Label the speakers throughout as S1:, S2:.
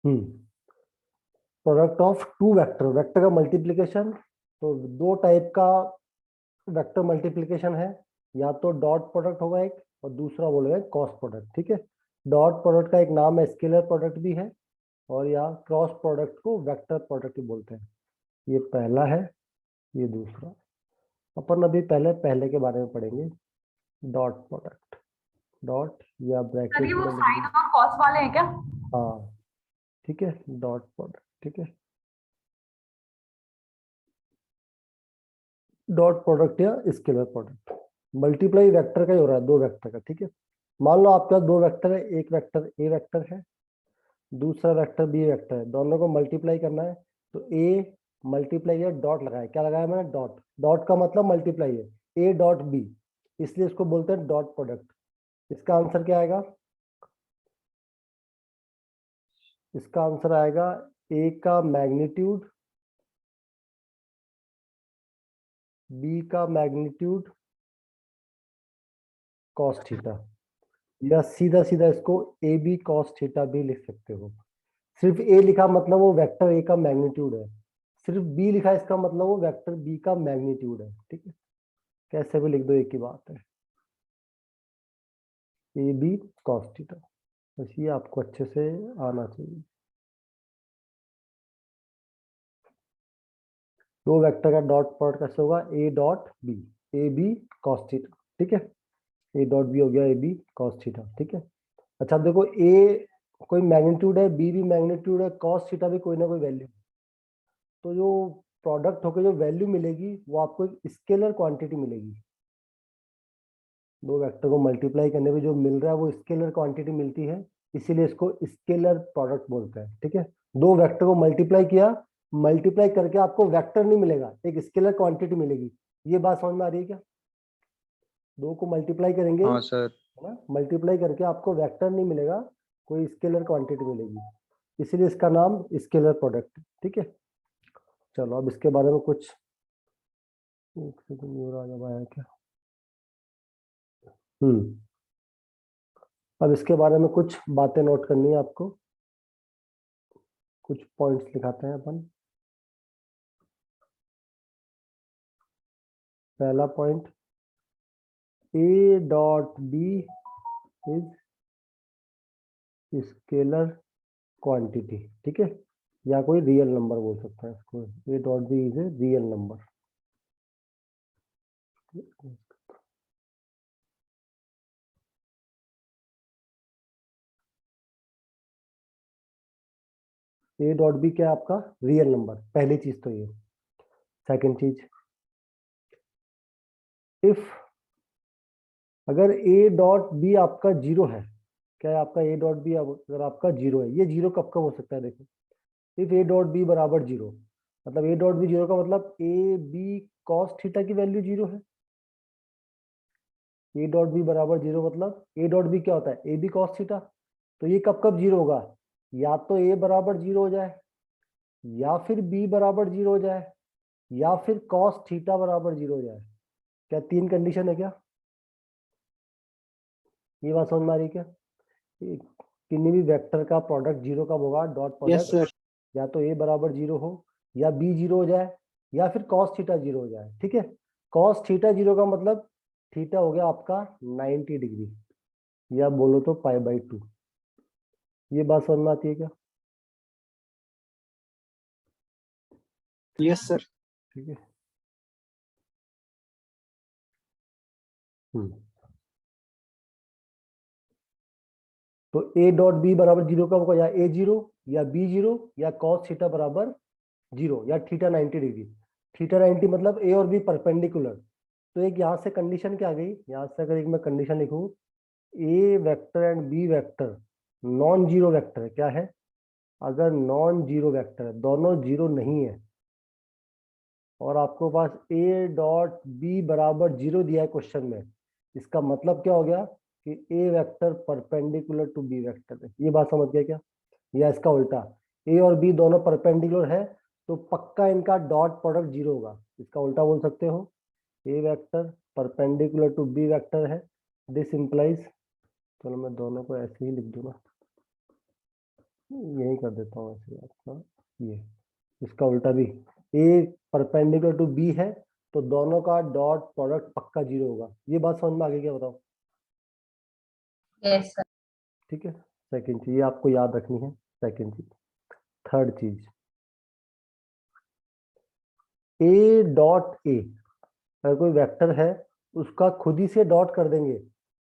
S1: Product of two vector, vector का multiplication. तो दो टाइप का वेक्टर मल्टीप्लीकेशन है, या तो डॉट प्रोडक्ट होगा एक, और दूसरा बोलेगा क्रॉस प्रोडक्ट। ठीक है, डॉट प्रोडक्ट का एक नाम है स्केलर प्रोडक्ट भी है, और या क्रॉस प्रोडक्ट को वेक्टर प्रोडक्ट भी बोलते हैं। ये पहला है, ये दूसरा। अपन अभी पहले के बारे में पढ़ेंगे। डॉट प्रोडक्ट, डॉट या
S2: सर ये
S1: ब्रैकेट
S2: वो
S1: में लिख
S2: साइन
S1: दो।
S2: और कॉस वाले हैं क्या?
S1: हाँ ठीक है, डॉट प्रोडक्ट। ठीक है, डॉट प्रोडक्ट या स्केलर प्रोडक्ट। मल्टीप्लाई वेक्टर का ही हो रहा है, दो वेक्टर का। ठीक है, मान लो आपके पास दो वेक्टर है, एक वेक्टर ए वेक्टर है, दूसरा वेक्टर बी वेक्टर है, दोनों को मल्टीप्लाई करना है। तो ए मल्टीप्लाई है, डॉट लगाया, क्या लगाया मैंने? डॉट। डॉट का मतलब मल्टीप्लाई है, ए डॉट बी, इसलिए इसको बोलते हैं डॉट प्रोडक्ट। इसका आंसर क्या आएगा? इसका आंसर आएगा ए का मैग्नीट्यूड, बी का मैग्नीट्यूड कॉस थीटा, या सीधा सीधा इसको ए बी कॉस थीटा भी लिख सकते हो। सिर्फ ए लिखा मतलब वो वेक्टर ए का मैग्नीट्यूड है, सिर्फ बी लिखा इसका मतलब वो वेक्टर बी का मैग्नीट्यूड है। ठीक है, कैसे भी लिख दो एक ही बात है, ए बी कॉस थीटा। बस ये आपको अच्छे से आना चाहिए। दो वेक्टर का डॉट प्रोडक्ट कैसे होगा? A dot B, A B cos theta. ठीक है, ए डॉट बी हो गया ए बी कॉस थीटा। ठीक है, अच्छा देखो, ए कोई मैग्नीट्यूड है, बी भी मैग्नीट्यूड है, कॉस थीटा भी कोई ना कोई वैल्यू। तो जो प्रोडक्ट होकर जो वैल्यू मिलेगी वो आपको एक स्केलर क्वांटिटी मिलेगी। दो वेक्टर को मल्टीप्लाई करने पे जो मिल रहा है वो स्केलर क्वांटिटी मिलती है, इसीलिए इसको स्केलर प्रोडक्ट बोलते हैं। ठीक है, दो वेक्टर को मल्टीप्लाई किया, मल्टीप्लाई करके आपको वेक्टर नहीं मिलेगा, एक स्केलर क्वांटिटी मिलेगी। ये बात समझ में आ रही है क्या? दो को मल्टीप्लाई करेंगे,
S3: हाँ सर।
S1: है ना, मल्टीप्लाई करके आपको वेक्टर नहीं मिलेगा, कोई स्केलर क्वांटिटी मिलेगी, इसीलिए इसका नाम स्केलर प्रोडक्ट। ठीक है, चलो अब इसके बारे में कुछ, एक सेकंड और आ जाए क्या। अब इसके बारे में कुछ बातें नोट करनी है आपको, कुछ पॉइंट्स लिखाते हैं अपन। पहला point, A dot B is scalar quantity. ठीक है, या कोई रियल नंबर बोल सकते हैं इसको, A dot B is a real number. A dot B क्या है? आपका रियल नंबर, पहली चीज तो ये। सेकंड चीज, इफ अगर ए डॉट बी आपका जीरो है, क्या है आपका ए डॉट बी अगर आपका जीरो है, ये जीरो कब कब हो सकता है? देखो, इफ ए डॉट बी बराबर जीरो, मतलब ए डॉट बी जीरो का मतलब ए बी कॉस थीटा की वैल्यू जीरो है। ए डॉट बी बराबर जीरो मतलब ए डॉट बी क्या होता है? A B cos theta. तो ये कब कब जीरो होगा? या तो ए बराबर जीरो हो जाए, या फिर बी बराबर जीरो हो जाए, या फिर कॉस थीटा बराबर जीरो हो जाए। क्या तीन कंडीशन है क्या? ये बात समझ में आ रही है क्या? किन्हीं भी वेक्टर का प्रोडक्ट जीरो कब होगा? Dot
S3: yes
S1: product
S3: sir.
S1: या तो ए बराबर जीरो हो, या बी जीरो हो जाए, या फिर कॉस थीटा जीरो हो जाए। ठीक है, कॉस थीटा जीरो का मतलब थीटा हो गया आपका 90 डिग्री, या बोलो तो π/2। ये बात समझ में आती है क्या?
S3: Yes sir.
S1: ठीक है, हम्म तो ए डॉट बी बराबर जीरो कब होगा? या ए जीरो, या बी जीरो, या कॉस थीटा बराबर जीरो, या थीटा 90 डिग्री। थीटा 90 मतलब ए और बी परपेंडिकुलर। तो एक यहाँ से कंडीशन क्या आ गई? यहाँ से अगर एक मैं कंडीशन लिखूं, A vector and B vector non zero vector है, क्या है? अगर नॉन जीरो वेक्टर है, दोनों जीरो नहीं है, और आपको पास ए डॉट बी बराबर जीरो दिया है क्वेश्चन में, इसका मतलब क्या हो गया? कि A vector perpendicular to B vector है। ये बात समझ गया क्या? या इसका उल्टा, ए और बी दोनों परपेंडिकुलर है, तो पक्का इनका डॉट प्रोडक्ट जीरो होगा। इसका उल्टा बोल सकते हो, A vector perpendicular to B vector है, दिस इंप्लाइज, चलो मैं दोनों को ऐसे ही लिख दूंगा, यही कर देता हूँ ऐसे आपका, ये इसका उल्टा भी, ए परपेंडिकुलर टू बी है तो दोनों का डॉट प्रोडक्ट पक्का 0 होगा। ये बात समझ में आ गई क्या, बताओ?
S2: Yes sir.
S1: ठीक है, सेकंड चीज ये आपको याद रखनी है। सेकंड चीज, थर्ड चीज, ए डॉट ए अगर कोई वेक्टर है उसका खुद ही से डॉट कर देंगे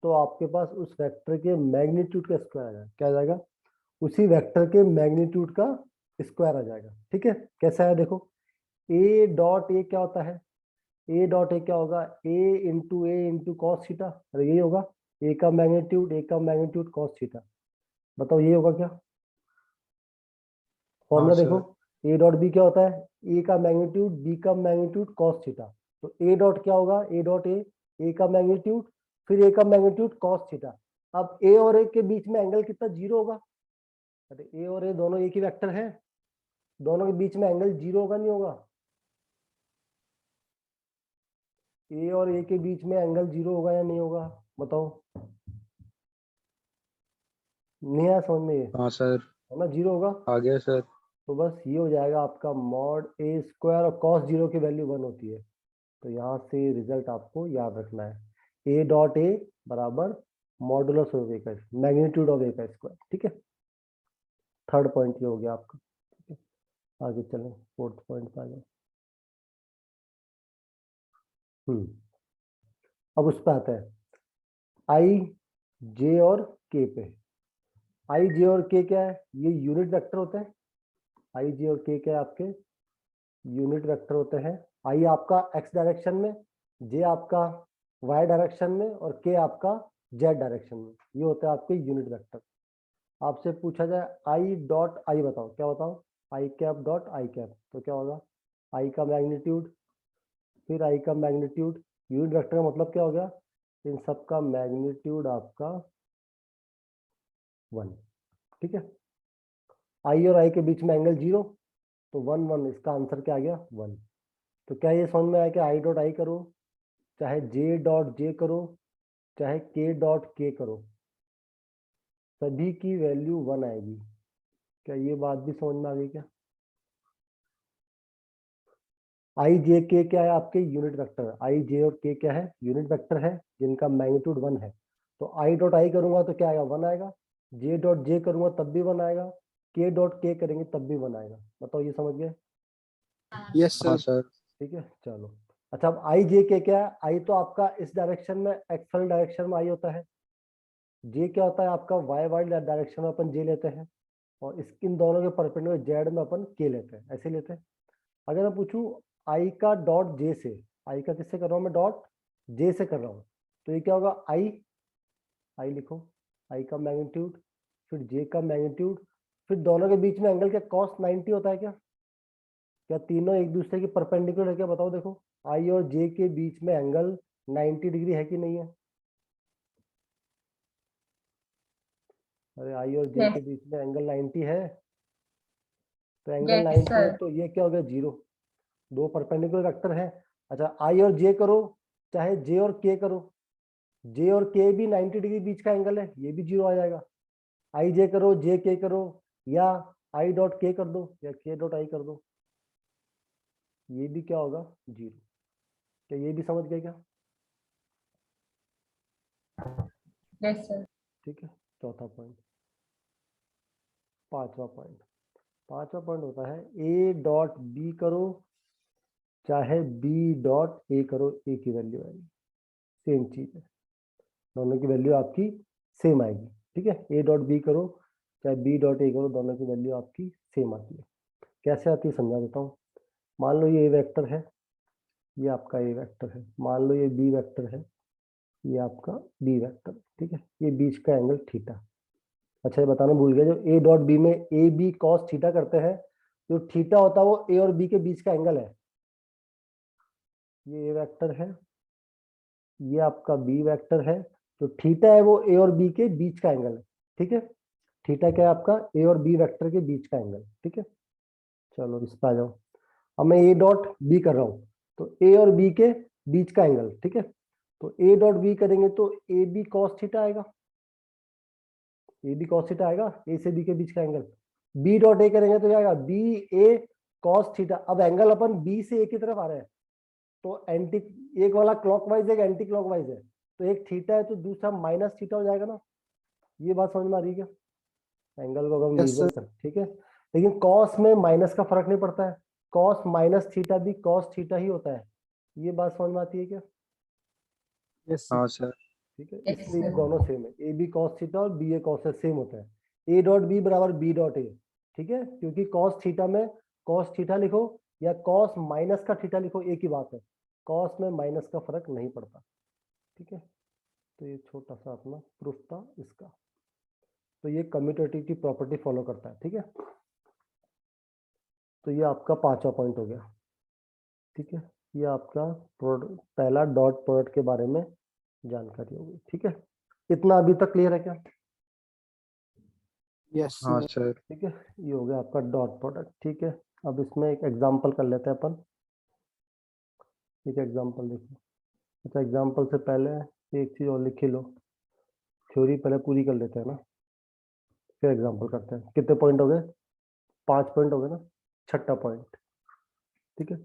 S1: तो आपके पास उस वेक्टर के मैग्नीट्यूड का स्क्वायर आ जाएगा। क्या आ जाएगा? उसी वेक्टर के मैग्नीट्यूड का स्क्वायर आ जाएगा। ठीक है, कैसा है देखो, ए डॉट ए क्या होता है? ए डॉट ए क्या होगा? ए इंटू कॉस थीटा, अरे यही होगा, ए का मैग्नीट्यूड कॉस थीटा। बताओ ये होगा क्या?
S3: हाँ
S1: फॉर्मूला देखो,
S3: सर।
S1: ए डॉट बी क्या होता है? ए का मैग्नीट्यूड बी का मैग्नीट्यूड कॉस थीटा। तो ए डॉट क्या होगा? ए डॉट ए का मैग्नीट्यूड फिर ए का मैग्नीट्यूड कॉस थीटा। अब ए और ए के बीच में एंगल कितना? 0 होगा। अरे ए और ए दोनों एक ही वेक्टर है, दोनों के बीच में एंगल 0 होगा नहीं होगा? ए और ए के बीच में एंगल 0 होगा या नहीं होगा? बताओ। नहीं आया समझ में? ये
S3: हाँ सर,
S1: है ना, 0 होगा।
S3: आ गया सर।
S1: तो बस ये हो जाएगा आपका मॉड ए स्क्वायर और कॉस 0 की वैल्यू 1 होती है। तो यहाँ से रिजल्ट आपको याद रखना है, ए डॉट ए बराबर मॉडुलस ऑफ ए का मैग्नीट्यूड ऑफ ए का स्क्वायर। ठीक है, थर्ड पॉइंट ये हो गया आपका। ठीक है, आगे चलें, फोर्थ पॉइंट पे आ जाओ। अब उस पर आते हैं, आई जे और के पे। आई जे और के क्या है? ये यूनिट वेक्टर होते हैं। आई जे और के क्या है? आपके यूनिट वेक्टर होते हैं। आई आपका एक्स डायरेक्शन में, जे आपका वाई डायरेक्शन में और के आपका जेड डायरेक्शन में। ये होते हैं आपके यूनिट वेक्टर। आपसे पूछा जाए आई डॉट आई, बताओ क्या बताओ? आई कैप डॉट आई कैप, तो क्या होगा? आई का मैग्नीट्यूड फिर आई का मैग्नीट्यूड, यूनिट वेक्टर का मतलब क्या हो गया? इन सब का मैग्नीट्यूड आपका 1। ठीक है, आई और आई के बीच में एंगल 0 तो 1 1, इसका आंसर क्या आ गया? 1। तो क्या ये समझ में आया कि आई डॉट आई करो चाहे जे डॉट जे करो चाहे के डॉट के करो, सभी की वैल्यू 1 आएगी। क्या ये बात भी समझ में आ गई क्या? आई जे के क्या है? आपके यूनिट वेक्टर। आई जे और के क्या है? यूनिट वेक्टर है जिनका मैग्नीट्यूड 1 है। तो आई डॉट आई करूंगा तो क्या आएगा? 1 आएगा। जे डॉट जे करूंगा तब भी 1 आएगा। के डॉट के करेंगे तब भी 1 आएगा। बताओ ये समझ गए?
S3: यस हाँ सर।
S1: ठीक है, चलो। अच्छा, अब आई जे के क्या है? आई तो आपका इस डायरेक्शन में एक्सल डायरेक्शन में आई होता है। जे क्या होता है? आपका वाई वाई डायरेक्शन में अपन जे लेते हैं और इन दोनों के परपेंडिकुलर जेड में अपन के लेते हैं, ऐसे लेते हैं। अगर मैं पूछूं आई का डॉट जे से, आई का किससे कर रहा हूं मैं? डॉट जे से कर रहा हूं, तो ये क्या होगा? आई, आई लिखो, आई का मैग्नीट्यूड फिर जे का मैग्नीट्यूड फिर दोनों के बीच में एंगल क्या कॉस 90 होता है क्या? क्या तीनों एक दूसरे के परपेंडिकुलर है क्या? बताओ देखो, आई और जे के बीच में एंगल 90 डिग्री है कि नहीं है? अरे आई और जे के बीच में एंगल 90 है, तो एंगल
S2: यस
S1: 90 है
S2: सर।
S1: तो ये क्या हो गया? 0। दो परपेंडिकुलर वेक्टर है। अच्छा, आई और जे करो चाहे जे और के करो, जे और के भी 90 डिग्री बीच का एंगल है, ये भी 0 आ जाएगा। आई जे करो जे के करो या आई डॉट के कर दो या के डॉट आई कर दो, ये भी क्या होगा? 0। क्या ये भी समझ गए क्या?
S2: Yes sir.
S1: ठीक है, चौथा पॉइंट। पांचवा पॉइंट, पांचवा पॉइंट होता है ए डॉट बी करो चाहे बी डॉट ए करो, ए की वैल्यू आएगी, सेम चीज है, दोनों की वैल्यू आपकी सेम आएगी। ठीक है, ए डॉट बी करो चाहे बी डॉट ए करो, दोनों की वैल्यू आपकी सेम आती है। कैसे आती है समझा देता हूँ। मान लो ये ए वेक्टर है, ये आपका ए वेक्टर है। मान लो ये बी वेक्टर है, ये आपका बी वेक्टर। ठीक है, ये बीच का एंगल थीटा। अच्छा, ये बताना भूल गया, जो ए डॉट बी में ए बी कॉस थीटा करते हैं, जो थीटा होता है वो ए और बी के बीच का एंगल है। ये ए वेक्टर है, ये आपका बी वेक्टर है, तो थीटा है वो ए और बी के बीच का एंगल है। ठीक है, थीटा क्या है? आपका ए और बी वेक्टर के बीच का एंगल। ठीक है, चलो इस पर आ जाओ। अब मैं ए डॉट बी कर रहा हूँ तो ए और बी के बीच का एंगल। ठीक है, तो ए डॉट बी करेंगे तो ए बी कॉस थीटा आएगा। ए बी कॉस थीटा आएगा, ए से बी के बीच का एंगल। बी डॉट ए करेंगे तो आएगा बी ए कॉस थीटा। अब एंगल अपन बी से ए की तरफ आ रहे हैं, तो एंटी, एक वाला क्लॉकवाइज एक एंटी क्लॉकवाइज है, तो एक थीटा है तो दूसरा माइनस थीटा हो जाएगा ना। ये बात समझ में आ रही है क्या? एंगल को अगर
S3: Yes,
S1: विजुअल कर, ठीक है। लेकिन कॉस में माइनस का फर्क नहीं पड़ता है, कॉस माइनस थीटा भी कॉस थीटा ही होता है। ये बात समझ में आती है क्या?
S3: yes, हाँ सर।
S1: ठीक है,
S2: Yes,
S1: इसलिए ये
S2: sir.
S1: दोनों सेम है, ए बी कॉस थीटा और बी ए कॉस सेम होता है। ए डॉट बी बराबर बी डॉट ए, ठीक है, क्योंकि कॉस थीटा में कॉस थीटा लिखो या कॉस माइनस का थीटा लिखो, एक ही बात है, कॉस में माइनस का फर्क नहीं पड़ता। ठीक है, तो ये छोटा सा अपना प्रूफ था इसका। तो ये कम्यूटेटिव की प्रॉपर्टी फॉलो करता है। ठीक है, तो ये आपका 5वां पॉइंट हो गया। ठीक है, ये आपका पहला डॉट प्रोडक्ट के बारे में जानकारी होगी। ठीक है, इतना अभी तक क्लियर है क्या?
S3: Yes, हाँ सर।
S1: ठीक है, ये हो गया आपका डॉट प्रोडक्ट। ठीक है, अब इसमें एक एग्जांपल कर लेते हैं अपन। एक एग्जांपल देखो। अच्छा, एग्जांपल से पहले एक चीज और लिख ही लो, थ्योरी पहले पूरी कर लेते हैं ना, फिर एग्जांपल करते हैं। कितने पॉइंट हो गए? 5 पॉइंट हो गए ना, छठा पॉइंट। ठीक है,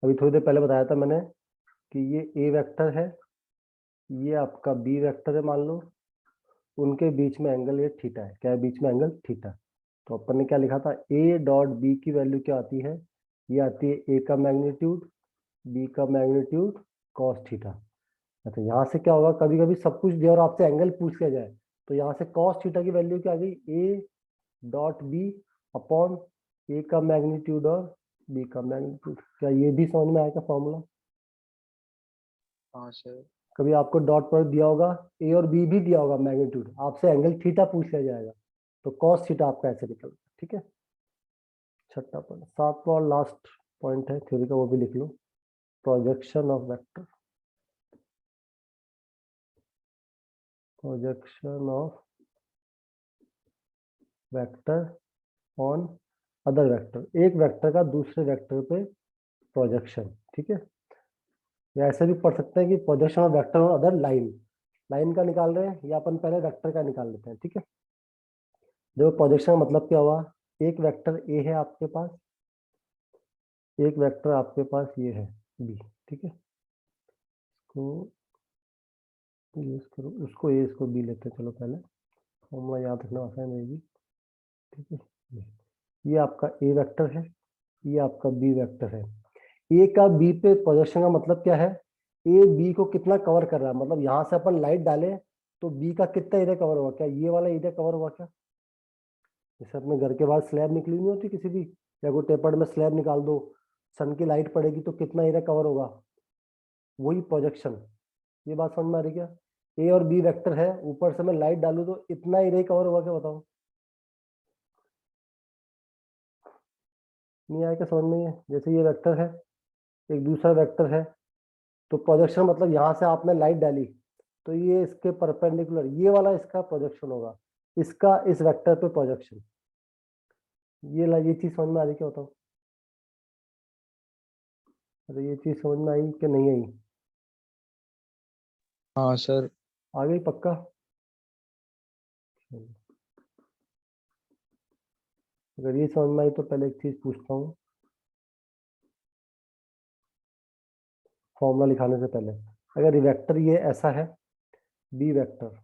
S1: अभी थोड़ी देर पहले बताया था मैंने कि ये ए वेक्टर है, ये आपका बी वेक्टर है मान लो, उनके बीच में एंगल ये थीटा है। क्या है बीच में एंगल? थीटा। तो अपन ने क्या लिखा था? ए डॉट बी की वैल्यू क्या आती है? ये आती है ए का मैग्नीट्यूड, बी का मैग्नीट्यूड कॉस थीटा। अच्छा, यहाँ से क्या होगा, कभी कभी सब कुछ दिया और आपसे एंगल पूछ लिया जाए, तो यहाँ से कॉस थीटा की वैल्यू क्या आ गई? ए डॉट बी अपॉन ए का मैग्नीट्यूड और बी का मैग्नीट्यूड। क्या ये भी समझ में आएगा फॉर्मूला?
S3: हाँ सर।
S1: कभी आपको डॉट प्रोडक्ट दिया होगा, ए और बी भी दिया होगा मैग्नीट्यूड, आपसे एंगल थीटा पूछ लिया जाएगा, तो कॉस थीटा आपका ऐसे निकलता है। ठीक है, छठा पॉइंट। 7वां और लास्ट पॉइंट है थ्योरी का, वो भी लिख लो। Projection of vector, projection of vector on other vector, एक वेक्टर का दूसरे वेक्टर पे प्रोजेक्शन। ठीक है, या ऐसे भी पढ़ सकते हैं कि projection of vector on other line. Line का निकाल रहे हैं या अपन पहले वेक्टर का निकाल लेते हैं। ठीक है, देखो प्रोजेक्शन का मतलब क्या हुआ, एक वेक्टर ए है आपके पास, एक वेक्टर आपके पास ये है बी। ठीक है, इसको यूज करो, उसको ए इसको बी लेते हैं। चलो पहले फॉर्मूला याद रखना आसान रहेगी। ठीक है, ये आपका ए वेक्टर है, ये आपका बी वेक्टर है। ए का बी पे प्रोजेक्शन का मतलब क्या है? ए बी को कितना कवर कर रहा है, मतलब यहाँ से अपन लाइट डालें तो बी का कितना एरिया कवर होगा? क्या ये वाला एरिया कवर होगा क्या? जैसे अपने घर के बाहर स्लैब निकली नहीं होती किसी भी, या कोई टेपर्ड में स्लैब निकाल दो, सन की लाइट पड़ेगी तो कितना एरिया कवर होगा? वही प्रोजेक्शन। ये बात समझ में आ रही क्या? ए और बी वेक्टर है, ऊपर से मैं लाइट डालू तो इतना एरिया कवर होगा क्या? बताओ, नहीं आया क्या समझ में? ये जैसे ये वेक्टर है, एक दूसरा वेक्टर है, तो प्रोजेक्शन मतलब यहाँ से आपने लाइट डाली तो ये इसके परपेंडिकुलर, ये वाला इसका प्रोजेक्शन होगा, इसका इस वेक्टर पे प्रोजेक्शन। ये चीज समझ में आ रही क्या? बताओ, अरे ये चीज समझ में आई कि नहीं आई?
S3: हाँ सर।
S1: आ गई पक्का? अगर ये समझ में आई तो पहले एक चीज पूछता हूँ, फॉर्मूला लिखाने से पहले। अगर वेक्टर ये ऐसा है बी वेक्टर,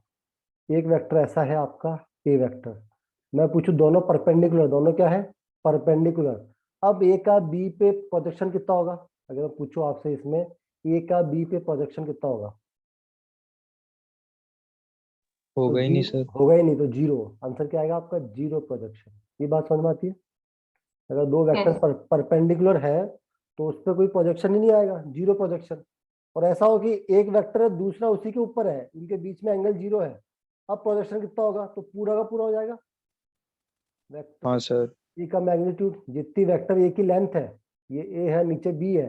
S1: एक वेक्टर ऐसा है आपका ए वेक्टर, मैं पूछूं दोनों परपेंडिकुलर, दोनों क्या है? परपेंडिकुलर। अब ए का बी पे प्रोजेक्शन कितना होगा? अगर मैं पूछूं आपसे इसमें ए का बी पे प्रोजेक्शन कितना होगा, तो
S3: होगा ही नहीं सर।
S1: होगा ही नहीं, तो जीरो। आंसर क्या आएगा आपका? Zero projection. ये बात समझ में आती है? अगर दो वेक्टर
S2: Yes.
S1: परपेंडिकुलर है तो उस पर कोई प्रोजेक्शन ही नहीं आएगा, जीरो प्रोजेक्शन। और ऐसा हो कि एक वेक्टर है दूसरा उसी के ऊपर है, इनके बीच में एंगल जीरो है, अब प्रोजेक्शन कितना होगा? तो पूरा का पूरा हो जाएगा वेक्टर
S3: हाँ सर।
S1: ए का मैग्नीट्यूड, जितनी वेक्टर ए की लेंथ है, ये ए है नीचे बी है,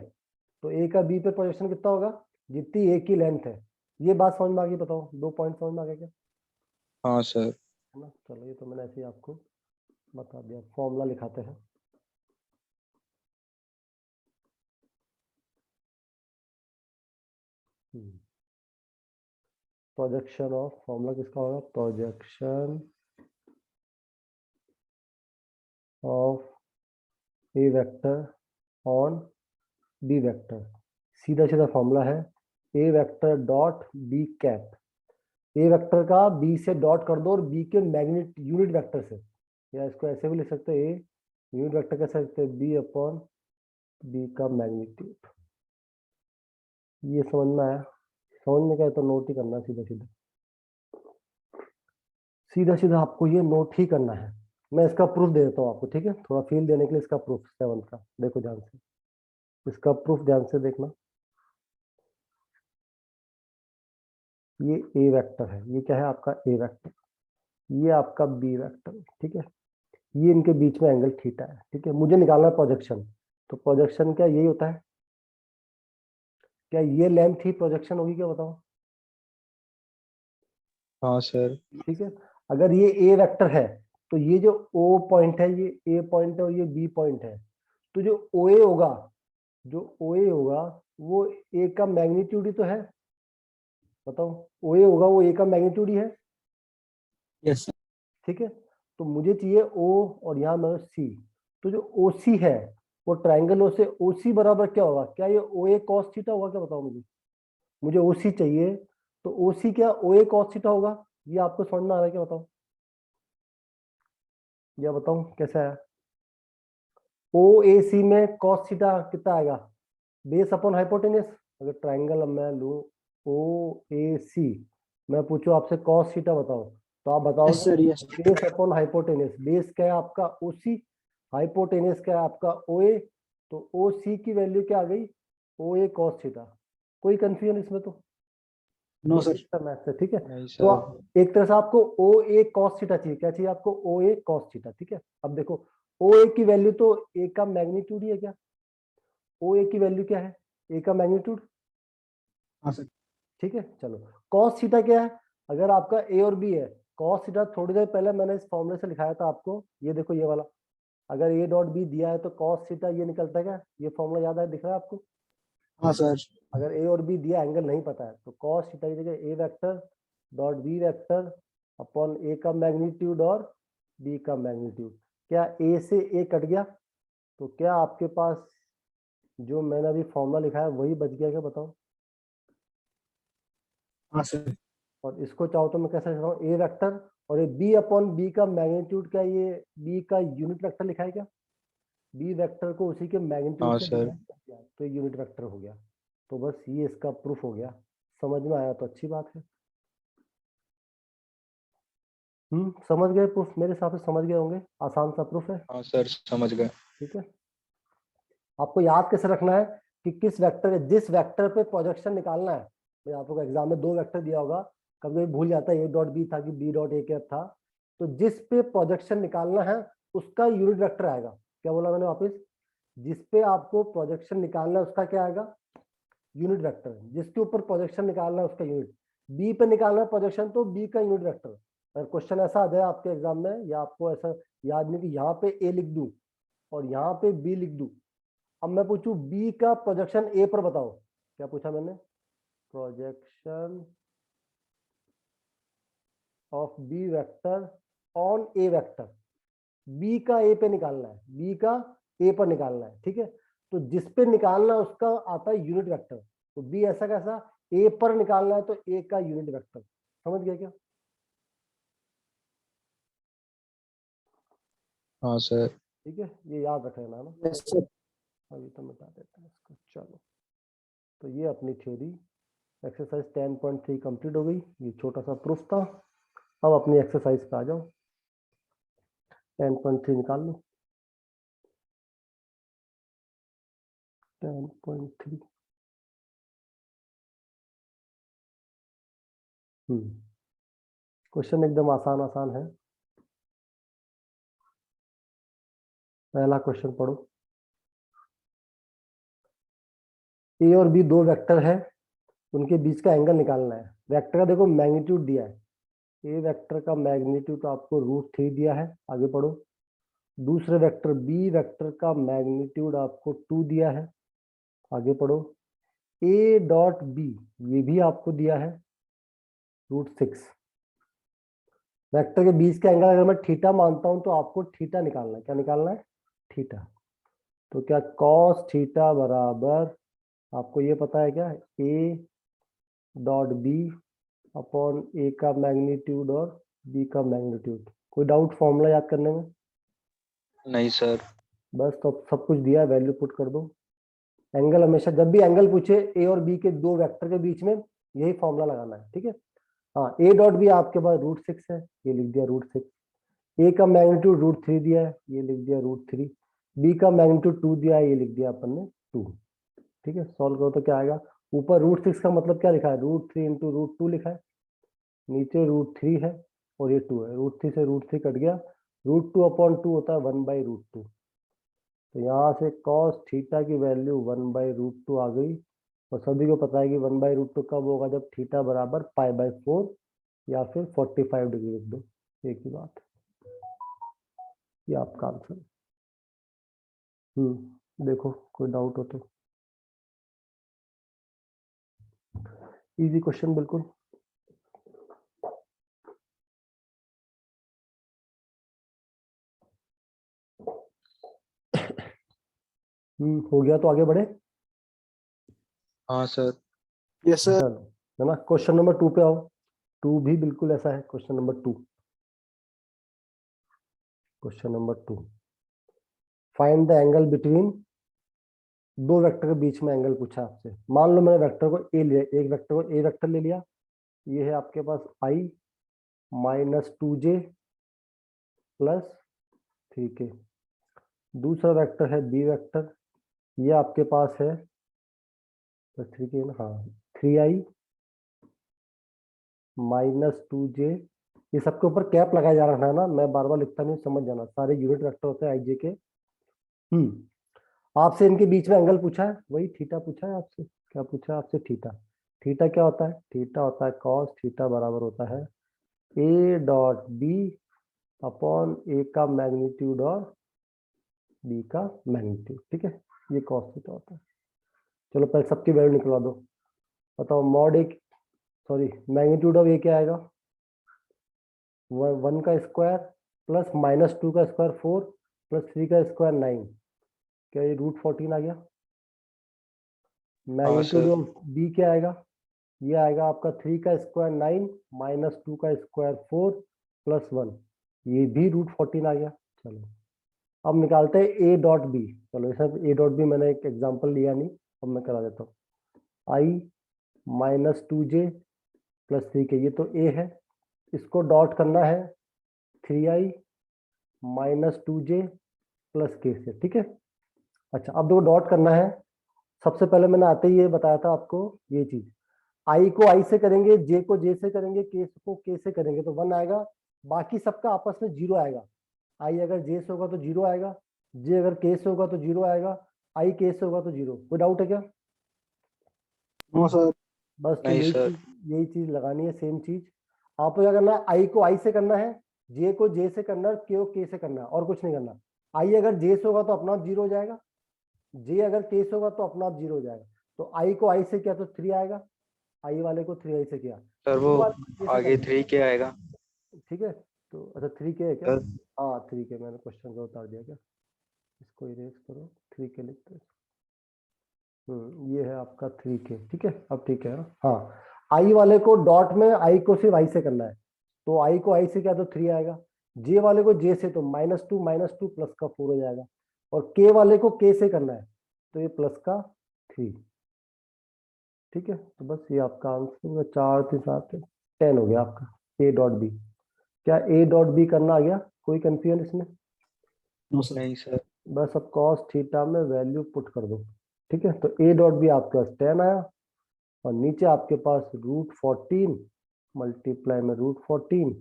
S1: तो ए का बी पे प्रोजेक्शन कितना होगा? जितनी ए की लेंथ है। ये बात समझ में आ गई? बताओ, 2 पॉइंट समझ में आ गया क्या?
S3: हाँ सर।
S1: है ना, चलो ये तो मैंने ऐसे ही आपको बता दिया। फॉर्मूला लिखाते हैं। प्रोजेक्शन ऑफ, फॉर्मूला किसका होगा? Projection of A vector on B vector. सीधा सीधा फॉर्मूला है A vector dot B cap. A vector का बी से डॉट कर दो और बी के मैग्नेट यूनिट वेक्टर से, या इसको ऐसे भी लिख सकते हैं, ए यूनिट वेक्टर कैसे लिखते हैं, बी अपॉन बी का मैग्नीट्यूड। ये समझ में आया? समझ में क्या है तो नोट ही करना है, सीधा सीधा सीधा सीधा आपको ये नोट ही करना है। मैं इसका प्रूफ दे देता हूँ आपको, ठीक है, थोड़ा फील देने के लिए। इसका प्रूफ 7 का देखो ध्यान से, इसका प्रूफ ध्यान से देखना। ये ए वेक्टर है, ये क्या है आपका ए वेक्टर, ये आपका बी वेक्टर, ठीक है, ये इनके बीच में एंगल थीटा है, ठीक है। मुझे निकालना है प्रोजेक्शन, तो प्रोजेक्शन क्या यही होता है? क्या ये लेंथ ही प्रोजेक्शन होगी, क्या बताओ?
S3: हाँ सर।
S1: ठीक है। अगर ये ए वेक्टर है तो ये जो ओ पॉइंट है ये ए पॉइंट है और ये बी पॉइंट है, तो जो ओ ए होगा, जो ओ ए होगा वो ए का मैग्नीट्यूड ही तो है। बताओ, ओ ए होगा वो ए का मैग्नीट्यूड ही है।
S3: यस।
S1: ठीक है, तो मुझे चाहिए ओ और यहाँ मैं सी। तो जो ओ सी है वो ट्राइंगल ओ से ओ सी बराबर क्या होगा? क्या ये ओ ए कॉस थीटा होगा? क्या बताओ मुझे, मुझे ओ सी चाहिए, तो ओ सी क्या ओ ए कॉस थीटा होगा? ये आपको समझ में आ रहा है क्या? बताओ, या बताऊं कैसे आया? ओ ए सी में कॉस थीटा कितना आएगा? Base upon hypotenuse. अगर ट्राइंगल अब मैं लूं ओ ए सी, मैं पूछूं आपसे कॉस थीटा बताओ, तो आप बताओगे
S3: yes.
S1: Base upon hypotenuse. Base क्या है आपका ओ सी, हाइपोटेनस क्या है आपका ओ ए, तो ओ सी की वैल्यू क्या आ गई? ओ ए कॉस थीटा। कोई कंफ्यूजन इसमें? तो
S3: नो सर।
S1: मैथ से, ठीक है।
S3: नहीं
S1: तो
S3: सर।
S1: एक तरह से आपको ओ ए कॉस थीटा चाहिए। क्या चाहिए आपको? ओ ए कॉस थीटा, ठीक है। अब देखो ओ ए की वैल्यू तो ए का मैग्नीट्यूड ही है। क्या ओ ए की वैल्यू क्या है? ए का मैग्नीट्यूड।
S3: हाँ सर।
S1: ठीक है, चलो कॉस थीटा क्या है? अगर आपका ए और बी है, कॉस थीटा थोड़ी देर पहले मैंने इस फॉर्मूले से लिखाया था आपको, ये देखो ये वाला। अगर ए डॉट बी दिया है तो कॉस थीटा ये निकलता है। क्या ये फॉर्मूला याद है, दिख रहा है आपको?
S3: हाँ सर।
S1: अगर ए और बी दिया, एंगल नहीं पता है, तो कॉस थीटा की जगह A vector dot B vector upon A का मैग्नीट्यूड और बी का मैग्नीट्यूड। क्या ए से ए कट गया? तो क्या आपके पास जो मैंने अभी फॉर्मूला लिखा है वही बच गया? क्या बताओ?
S3: हाँ सर।
S1: और इसको चाहो तो मैं कैसे लिख रहा हूँ, ए वेक्टर और ये बी अपॉन बी का मैग्नीट्यूड। क्या ये बी का यूनिट वेक्टर लिखा है? क्या बी वेक्टर को उसी के मैग्नीट्यूड
S3: हाँ
S1: से
S3: सर।
S1: डिवाइड कर दिया तो यूनिट वेक्टर हो गया। तो बस ये इसका प्रूफ हो गया। समझ में आया तो अच्छी बात है। समझ गए प्रूफ? मेरे हिसाब से समझ गए होंगे, आसान सा प्रूफ है।
S3: हाँ सर, समझ गए।
S1: ठीक है, आपको याद कैसे रखना है कि किस वेक्टर, जिस वेक्टर पे प्रोजेक्शन निकालना है। भाई आप लोग एग्जाम में 2 वेक्टर दिया होगा, कभी कभी भूल जाता है ए डॉट बी था कि बी डॉट ए कैप था। तो जिस पे प्रोजेक्शन निकालना है उसका यूनिट वेक्टर आएगा। क्या बोला मैंने वापस? जिस पे आपको प्रोजेक्शन निकालना है उसका क्या आएगा? Unit vector. जिसके ऊपर प्रोजेक्शन निकालना है उसका यूनिट। बी पे निकालना है प्रोजेक्शन तो बी का यूनिट वेक्टर। अगर क्वेश्चन ऐसा आ जाए आपके एग्जाम में, या आपको ऐसा याद नहीं कि यहाँ पे ए लिख दूं और यहाँ पे बी लिख दूं, अब मैं पूछूं बी का प्रोजेक्शन ए पर बताओ। क्या पूछा मैंने? Projection of B vector on A vector. B का ए पे निकालना है, बी का ए पर निकालना है, ठीक है। तो जिस पे निकालना है उसका आता है यूनिट वेक्टर। तो बी ऐसा कैसा, ए पर निकालना है तो ए का यूनिट वेक्टर। समझ गया क्या?
S3: हाँ सर।
S1: ठीक है, ये याद रख लेना है ना।
S3: Yes sir.
S1: अभी तो मिटा देते हैं इसको, चलो। तो ये अपनी थ्योरी एक्सरसाइज 10.3 कंप्लीट हो गई। ये छोटा सा प्रूफ था। अब अपनी एक्सरसाइज पे आ जाओ। 10.3 निकाल लो। 10.3। क्वेश्चन एकदम आसान आसान है। पहला क्वेश्चन पढ़ो। ए और बी 2 वेक्टर है, उनके बीच का एंगल निकालना है। वेक्टर का देखो मैग्नीट्यूड दिया है, ए वेक्टर का मैग्नीट्यूड आपको √3 दिया है। आगे पढ़ो। दूसरे वेक्टर बी वेक्टर का मैग्नीट्यूड आपको 2 दिया है। आगे पढ़ो। ए डॉट बी ये भी आपको दिया है √6। वेक्टर के बीच के एंगल अगर मैं थीटा मानता हूं तो आपको थीटा निकालना है। क्या निकालना है? थीटा। तो क्या कॉस थीटा बराबर, आपको ये पता है क्या, ए डॉट बी अपॉन ए का मैग्नीट्यूड और बी का मैग्नीट्यूड। कोई डाउट फॉर्मूला याद करने में?
S3: नहीं सर।
S1: बस तो सब कुछ दिया, वैल्यू पुट कर दो। एंगल हमेशा जब भी एंगल पूछे ए और बी के दो वेक्टर के बीच में यही फॉर्मूला लगाना है, ठीक है। हाँ, ए डॉट बी आपके पास √6 है, ये लिख दिया √6। ए का मैग्नीट्यूड √3 दिया है, ये लिख दिया √3। बी का मैग्नीट्यूड 2 दिया है, ये लिख दिया अपन ने 2। ठीक है, सॉल्व करो तो क्या आएगा? ऊपर √6 का मतलब क्या लिखा है? √3 इंटू √2 लिखा है। नीचे √3 है और ये 2 है, √3 से √3 कट गया, √2 अपॉन 2 होता है 1/√2। तो यहाँ से कॉस थीटा की वैल्यू 1/√2 आ गई। और सभी को पता है कि 1/√2 कब होगा? जब थीटा बराबर π/4 या फिर 45 डिग्री लिख दो, एक ही बात है। ये आपका आंसर। देखो कोई डाउट हो तो। इजी क्वेश्चन बिल्कुल। हो गया तो आगे बढ़े।
S3: हाँ सर। Yes sir.
S1: चलो, है ना, क्वेश्चन नंबर 2 पे आओ। 2 भी बिल्कुल ऐसा है, question number 2। Question number 2, find the angle between, दो वेक्टर के बीच में एंगल पूछा आपसे। मान लो मैंने वेक्टर को ए लिया, एक वेक्टर को ए वेक्टर ले लिया, ये है आपके पास i -2j प्लस 3k। दूसरा वेक्टर है बी वेक्टर, ये आपके पास है प्लस 3k ना, हाँ, 3i -2j। ये सबके ऊपर कैप लगाया जा रहा है ना, मैं बार बार लिखता नहीं, समझ जाना, सारे यूनिट वेक्टर होते हैं i j के। आपसे इनके बीच में एंगल पूछा है, वही थीटा पूछा है आपसे। क्या पूछा है आपसे? थीटा। थीटा क्या होता है? थीटा होता है कॉस थीटा बराबर होता है A dot B upon A का मैग्नीट्यूड और बी का मैग्नीट्यूड। ठीक है, ये कॉस थीटा होता है। चलो पहले सबकी वैल्यू निकलवा दो। बताओ mod A, sorry, magnitude of A क्या आएगा? 1 का स्क्वायर प्लस -2 का स्क्वायर 4 प्लस 3 का स्क्वायर 9। क्या ये √14 आ गया?
S3: हाँ
S1: मैग्नीट्यूड
S3: सर।
S1: ऑफ बी क्या आएगा? ये आएगा आपका 3 का स्क्वायर 9 -2 का स्क्वायर 4 प्लस 1, ये भी √14 आ गया। चलो अब निकालते हैं ए डॉट बी। चलो इसमें ए डॉट बी मैंने एक एग्जांपल लिया नहीं, अब मैं करा देता हूँ। i -2j प्लस 3k, ये तो ए है, इसको डॉट करना है 3i -2j प्लस k से। ठीक है, अच्छा अब देखो डॉट करना है। सबसे पहले मैंने आते ही ये बताया था आपको, ये चीज, आई को आई से करेंगे, जे को जे से करेंगे, के को के से करेंगे तो 1 आएगा, बाकी सबका आपस में 0 आएगा। आई अगर जे से होगा तो 0 आएगा, जे अगर के से होगा तो 0 आएगा, आई के से होगा तो 0। कोई डाउट है क्या?
S3: No sir.
S1: बस तो
S3: नहीं सर।
S1: यही चीज लगानी है, सेम चीज। आपको क्या करना है? आई को आई से करना है, जे को जे से करना है, के को के से करना है, और कुछ नहीं करना। आई अगर जे से होगा तो अपना आप 0 हो जाएगा, जे अगर के से होगा तो अपना आप 0 हो जाएगा। तो आई को आई से किया तो 3 आएगा, आई वाले को 3i से किया,
S3: सर
S1: जे
S3: वो
S1: वाले को जे से
S3: आगे
S1: करेंगे।
S3: 3 क्या आएगा?
S1: ठीक है, तो अच्छा 3k है क्या?
S3: सर
S1: हाँ 3k, मैंने क्वेश्चन को उतार दिया क्या? इसको इरेज करो, 3k लिखते हैं। ये है आपका 3k। ठीक है, अब ठीक है। हाँ, आई वाले को डॉट में आई को सिर्फ आई से करना है, तो आई को आई से क्या तो 3 आएगा, जे वाले को जे से तो -2 प्लस का 4 हो जाएगा, और के वाले को के से करना है तो ये प्लस का 3। ठीक है, तो बस ये आपका आंसर होगा, 4 3 7 10 हो गया आपका ए डॉट बी। क्या ए डॉट बी करना आ गया? कोई कंफ्यूजन इसमें?
S3: No sir. नहीं सर।
S1: बस अब कॉस थीटा में वैल्यू पुट कर दो। ठीक है, तो ए डॉट बी आपके पास 10 आया, और नीचे आपके पास √14 मल्टीप्लाई में √14,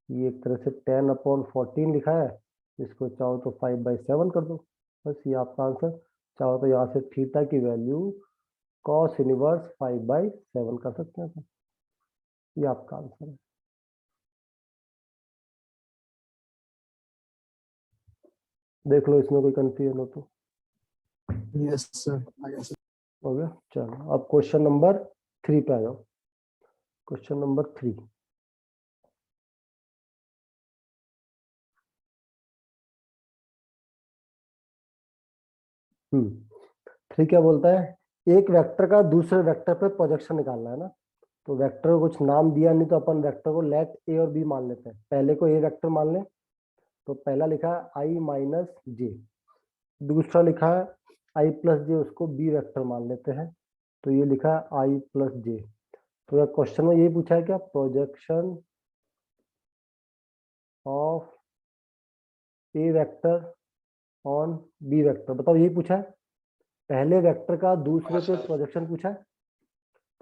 S1: ये एक तरह से 10/14 लिखा है, इसको चाहो तो 5/7 कर दो। बस ये आपका आंसर। चाहो तो यहाँ से थीटा की वैल्यू कॉस इनवर्स 5/7 कर सकते हैं। ये आपका आंसर है। देख लो इसमें कोई कंफ्यूजन हो तो।
S3: Yes sir. आ गया सर।
S1: हो गया, चलो अब क्वेश्चन नंबर 3 पे आ जाओ। क्वेश्चन नंबर 3, 3 क्या बोलता है, एक वेक्टर का दूसरे वेक्टर पे प्रोजेक्शन निकालना है ना। तो वेक्टर को कुछ नाम दिया नहीं तो अपन वेक्टर को लेट ए और बी मान लेते हैं। पहले को ए वेक्टर मान लें, तो पहला लिखा है आई माइनस जे, दूसरा लिखा है आई प्लस जे, उसको बी वेक्टर मान लेते हैं। तो ये लिखा है आई प्लस जे। तो क्वेश्चन में यही पूछा है क्या, projection of A vector on B vector, बताओ यही पूछा है। पहले वेक्टर का दूसरे पे प्रोजेक्शन पूछा है।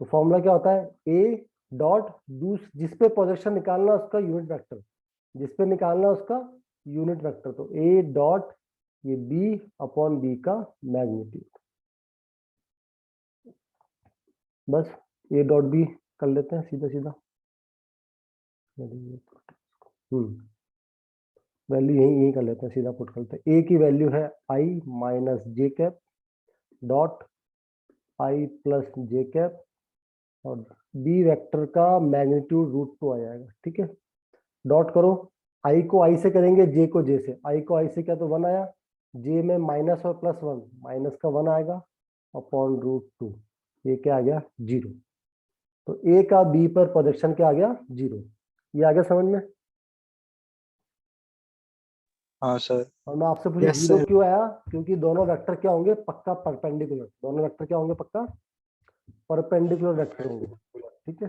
S1: तो फॉर्मूला क्या होता है, ए डॉट जिस पे प्रोजेक्शन निकालना उसका यूनिट वेक्टर, जिस पे निकालना उसका यूनिट वेक्टर। तो ए डॉट ये बी अपॉन बी का मैग्नीट्यूड, बस ए डॉट बी कर लेते हैं सीधा सीधा। वैल्यू यही यही कर लेते हैं, सीधा पुट करते हैं। ए की वैल्यू है i minus j cap dot i plus j cap, और बी वेक्टर का मैग्नीट्यूड √2 आ जाएगा। ठीक है, डॉट करो, आई को आई से करेंगे, जे को जे से। आई को आई से क्या, तो 1 आया, जे में माइनस और प्लस 1, माइनस का 1 आएगा अपॉन √2, ये क्या आ गया 0। तो ए का बी पर प्रोजेक्शन क्या आ गया 0। ये आ गया समझ में।
S3: हाँ सर।
S1: और मैं आपसे पूछा
S3: यस
S1: 0
S3: सर।
S1: क्यों आया, क्योंकि दोनों वेक्टर क्या होंगे, पक्का परपेंडिकुलर। दोनों वेक्टर क्या होंगे, पक्का परपेंडिकुलर वेक्टर होंगे। ठीक है,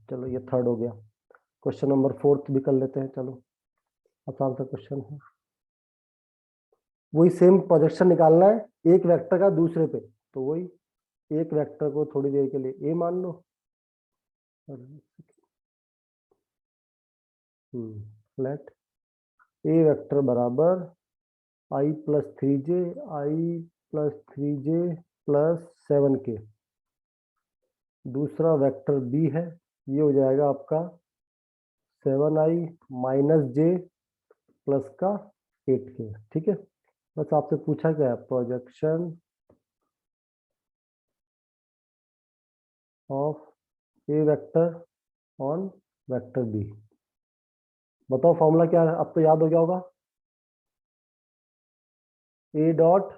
S1: चलो ये थर्ड हो गया। क्वेश्चन नंबर 4 भी कर लेते हैं, चलो आसान सा क्वेश्चन है। वही सेम प्रोजेक्शन निकालना है एक वेक्टर का दूसरे पे। तो वही एक वेक्टर को थोड़ी देर के लिए ए मान लो, लेट ए वेक्टर बराबर आई प्लस 3j, आई प्लस 3j प्लस 7k। दूसरा वेक्टर बी है, ये हो जाएगा आपका 7i माइनस जे प्लस का 8k। ठीक है, बस आपसे पूछा क्या है, projection of A vector on vector B. बताओ फॉर्मूला क्या है, अब तो याद हो गया होगा। ए डॉट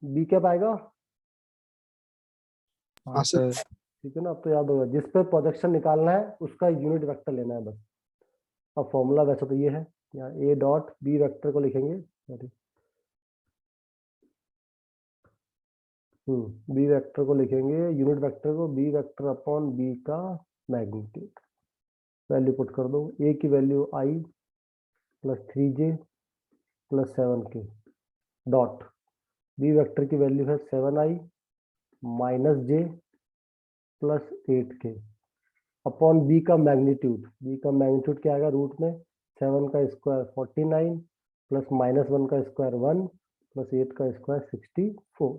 S1: बी क्या पाएगा,
S3: हाँ सर।
S1: ठीक है ना, अब तो याद होगा। जिस पे प्रोजेक्शन निकालना है उसका यूनिट वेक्टर लेना है बस। अब फॉर्मूला वैसे तो ये है, यहाँ ए डॉट बी वेक्टर को लिखेंगे, बी वेक्टर को लिखेंगे, यूनिट वेक्टर को बी वेक्टर अपॉन बी का मैग्नीट्यूड। वैल्यू पुट कर दो, ए की value i plus 3j plus 7k dot B vector की वैल्यू है 7i minus j plus 8k upon B का मैग्नीट्यूड। बी का मैग्नीट्यूड क्या आएगा, रूट में 7 का स्क्वायर 49 प्लस माइनस 1 का स्क्वायर 1 प्लस 8 का स्क्वायर 64।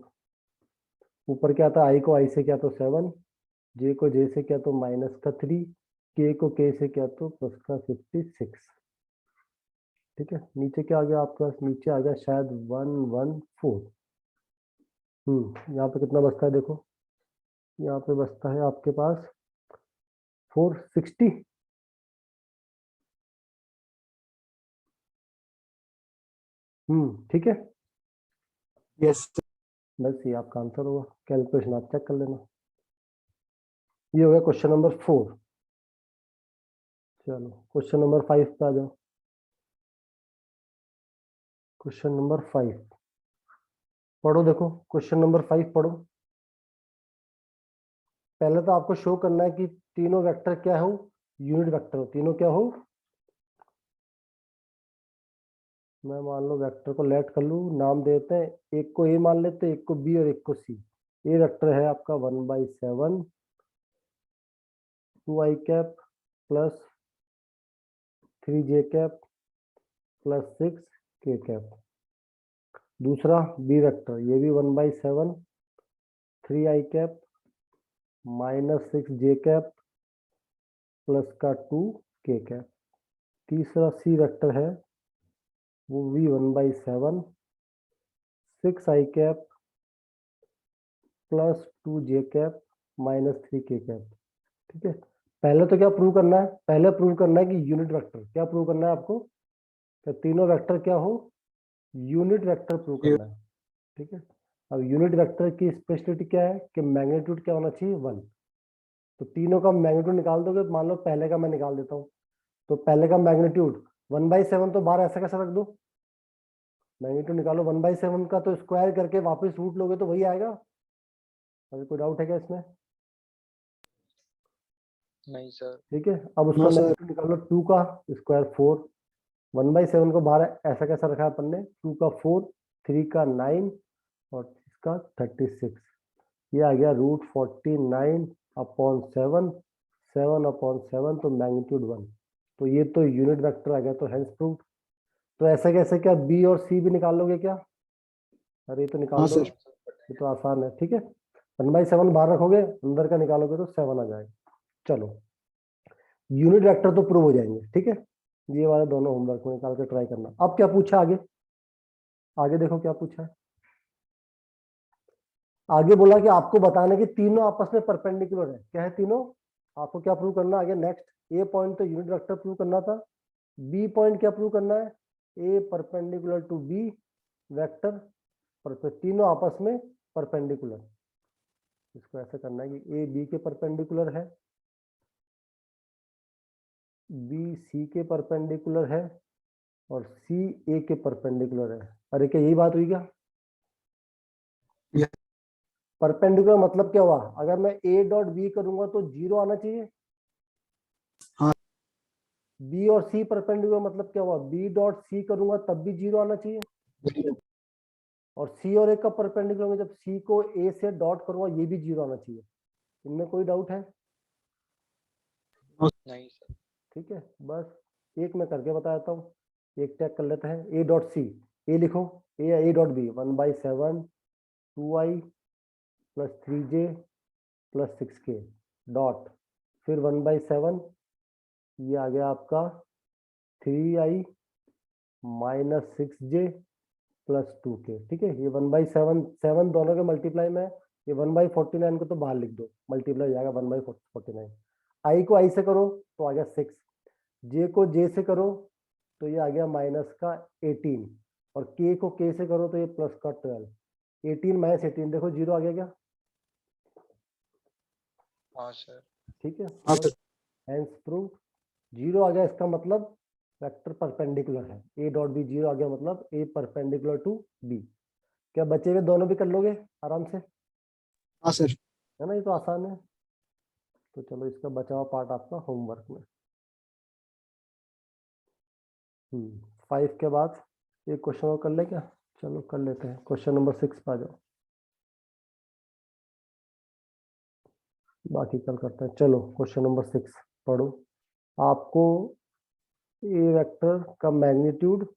S1: ऊपर क्या था, आई को आई से क्या तो 7, जे को जे से क्या तो माइनस का 3, के को के से क्या तो प्लस का 56। ठीक है, नीचे क्या आ गया आपके पास, नीचे आ गया शायद 114। यहाँ पे कितना बचता है देखो, यहाँ पे बचता है आपके पास 460। ठीक है,
S3: यस
S1: बस ये आपका आंसर होगा। कैलकुलेशन आप चेक कर लेना। ये हो गया क्वेश्चन नंबर 4। चलो क्वेश्चन नंबर 5 पे आ जाओ। क्वेश्चन नंबर 5 पढ़ो, देखो क्वेश्चन नंबर 5 पढ़ो। पहले तो आपको शो करना है कि तीनों वेक्टर क्या हो, यूनिट वेक्टर हो। तीनों क्या हो, मैं मान लो वेक्टर को लेट कर लूँ, नाम देते हैं, एक को ए मान लेते हैं, एक को बी और एक को सी। ए वेक्टर है आपका 1/7 2i cap plus 3j cap plus 6k cap. दूसरा बी वेक्टर, ये भी 1/7 3i cap minus 6j cap plus का 2k कैप। तीसरा सी वेक्टर है, वो भी 1/7 6i cap plus 2j cap minus 3k cap. ठीक है, पहले तो क्या प्रूव करना है, पहले प्रूव करना है कि यूनिट वेक्टर, क्या प्रूव करना है आपको, कि तीनों वेक्टर क्या हो, यूनिट वेक्टर प्रूव करना है। ठीक है। अब यूनिट वेक्टर की स्पेशलिटी क्या है कि मैग्नीट्यूड क्या होना चाहिए 1। तो तीनों का मैग्नीट्यूड निकाल दोगे, मान लो पहले का मैं निकाल देता हूँ। तो पहले का मैग्नीट्यूड 1/7, तो बाहर ऐसा कैसा रख दो, मैग्नीट्यूड निकालो 1/7 का, तो स्क्वायर करके वापस रूट लोगे तो वही आएगा। अभी कोई डाउट है क्या इसमें?
S3: नहीं सर।
S1: ठीक है। अब उसका
S3: नो सर।
S1: मैग्नीट्यूड निकालो 2 का स्क्वायर 4, 1/7 को बाहर ऐसा कैसा रखा है अपन ने, 2 का 4, 3 का 9 और इसका 36, ये आ गया √49/7, 7/7, तो मैग्नीट्यूड 1। तो ये तो यूनिट वेक्टर आ गया, तो हेंस प्रूव्ड। तो ऐसे कैसे, क्या बी और सी भी निकाल लोगे क्या? अरे ये तो निकाल
S3: हाँ
S1: लो,
S3: सर।
S1: ये तो आसान है। ठीक है, 1/7 बाहर रखोगे, अंदर का निकालोगे तो 7 आ जाएगा। चलो, यूनिट वेक्टर तो प्रूव हो जाएंगे। ठीक है, ये वाले दोनों होमवर्क में निकाल के ट्राई करना। अब क्या पूछा आगे, आगे देखो क्या पूछा है। आगे बोला कि आपको बताना कि तीनों आपस में परपेंडिकुलर है। क्या है तीनों? आपको क्या प्रूव करना आगे नेक्स्ट? ए पॉइंट तो यूनिट वेक्टर प्रूव करना था, बी पॉइंट क्या प्रूव करना है, ए परपेंडिकुलर टू बी वेक्टर, तीनों आपस में परपेंडिकुलर। इसको ऐसे करना है कि ए बी के परपेंडिकुलर है, बी सी के परपेंडिकुलर है और सी ए के परपेंडिकुलर है। अरे क्या यही बात हुई क्या?
S3: Yes.
S1: परपेंडिकुलर मतलब क्या हुआ, अगर मैं ए डॉट बी करूंगा तो 0 आना चाहिए।
S3: हाँ।
S1: बी और सी परपेंडिकुलर मतलब क्या हुआ, बी डॉट सी करूंगा तब भी 0 आना चाहिए। और सी और ए का परपेंडिकुलर में जब सी को ए से डॉट करूंगा ये भी 0 आना चाहिए। इनमें कोई डाउट है?
S3: नहीं सर।
S1: ठीक है, बस एक मैं करके बता देता हूँ, एक चेक कर लेते हैं। ए डॉट सी, ए लिखो, ए dot B 1/7 2i + 3j + 6k dot, फिर 1/7, ये आ गया आपका 3i - 6j + 2k। ठीक है, ये 1/7 7 दोनों के मल्टीप्लाई में है, ये 1/49 को तो बाहर लिख दो, मल्टीप्लाई हो जाएगा 1/49। आई को आई से करो तो आ गया 6, जे को जे से करो तो ये आ गया माइनस का 18, और के को के से करो तो ये प्लस का 12। 18 - 18 देखो 0 आ गया क्या?
S3: हाँ सर।
S1: ठीक है,
S3: हाँ सर।
S1: हेंस प्रूव 0 आ गया, इसका मतलब वेक्टर परपेंडिकुलर है। ए डॉट बी 0 आ गया, मतलब ए परपेंडिकुलर टू बी। क्या बचे हुए दोनों भी कर लोगे आराम से?
S3: हाँ सर।
S1: है ना, ये तो आसान है। तो चलो, इसका बचा हुआ पार्ट आपका होमवर्क में। 5 के बाद एक क्वेश्चन और कर ले क्या? चलो कर लेते हैं, क्वेश्चन नंबर 6 पे आ जाओ, बाकी कल करते हैं। चलो क्वेश्चन नंबर 6 पढ़ो। आपको ए वेक्टर का मैग्नीट्यूड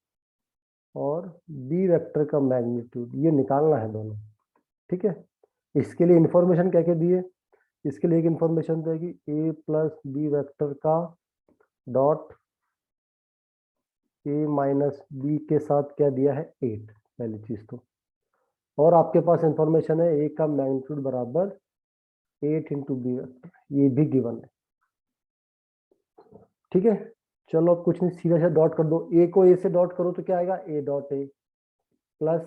S1: और बी वेक्टर का मैग्नीट्यूड ये निकालना है दोनों। ठीक है, इसके लिए इंफॉर्मेशन क्या क्या दी है? इसके लिए एक इंफॉर्मेशन दी है कि ए प्लस बी वेक्टर का डॉट ए माइनस बी के साथ क्या दिया है 8, पहली चीज तो। और आपके पास इंफॉर्मेशन है ए का मैग्नीट्यूड बराबर 8 × बी वेक्टर, ये भी गिवन है। ठीक है, चलो अब कुछ नहीं, सीधा सीधा डॉट कर दो। ए को ए से डॉट करो तो क्या आएगा, ए डॉट ए प्लस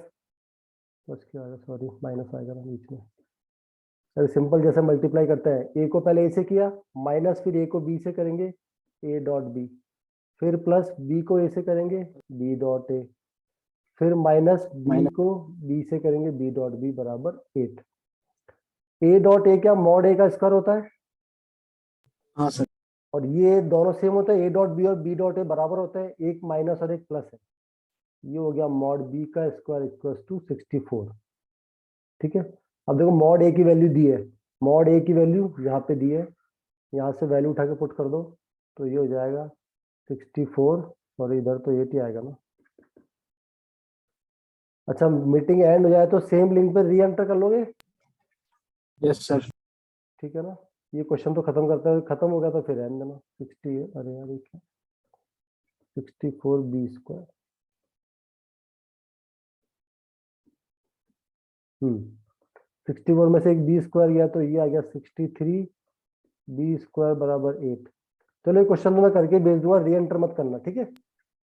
S1: प्लस क्या आएगा, सॉरी माइनस आएगा ना बीच में। अरे सिंपल, जैसे मल्टीप्लाई करते हैं, ए को पहले ए से किया, माइनस फिर ए को बी से करेंगे ए डॉट बी, फिर प्लस बी को ए से करेंगे बी डॉट ए, फिर माइनस बी को बी से करेंगे बी डॉट बी बराबर 8। ए डॉट ए क्या मॉड ए का स्क्वायर होता है,
S3: हाँ सर।
S1: और ये दोनों सेम होते हैं, ए डॉट बी और बी डॉट ए बराबर होते हैं, एक माइनस और एक प्लस है। ये हो गया मॉड बी का स्क्वायर इक्वल टू 64। ठीक है, अब देखो मॉड ए की वैल्यू दी है, मॉड ए की वैल्यू यहाँ पे दी है, यहाँ से वैल्यू उठा के पुट कर दो तो ये हो जाएगा 64, और इधर तो 8 ही आएगा ना। अच्छा, मीटिंग एंड हो जाए तो सेम लिंक पे री एंटर कर लोगे?
S3: Yes sir.
S1: ठीक है ना, ये क्वेश्चन तो खत्म करते हैं, खत्म हो गया तो फिर रहने देना। 60 है, अरे यार 64 बी स्क्वायर, 64 में से एक बी स्क्वायर गया तो ये आ गया 63 बी स्क्वायर बराबर 8। चलो ये क्वेश्चन तो मैं करके भेज दूंगा, री एंटर मत करना। ठीक है,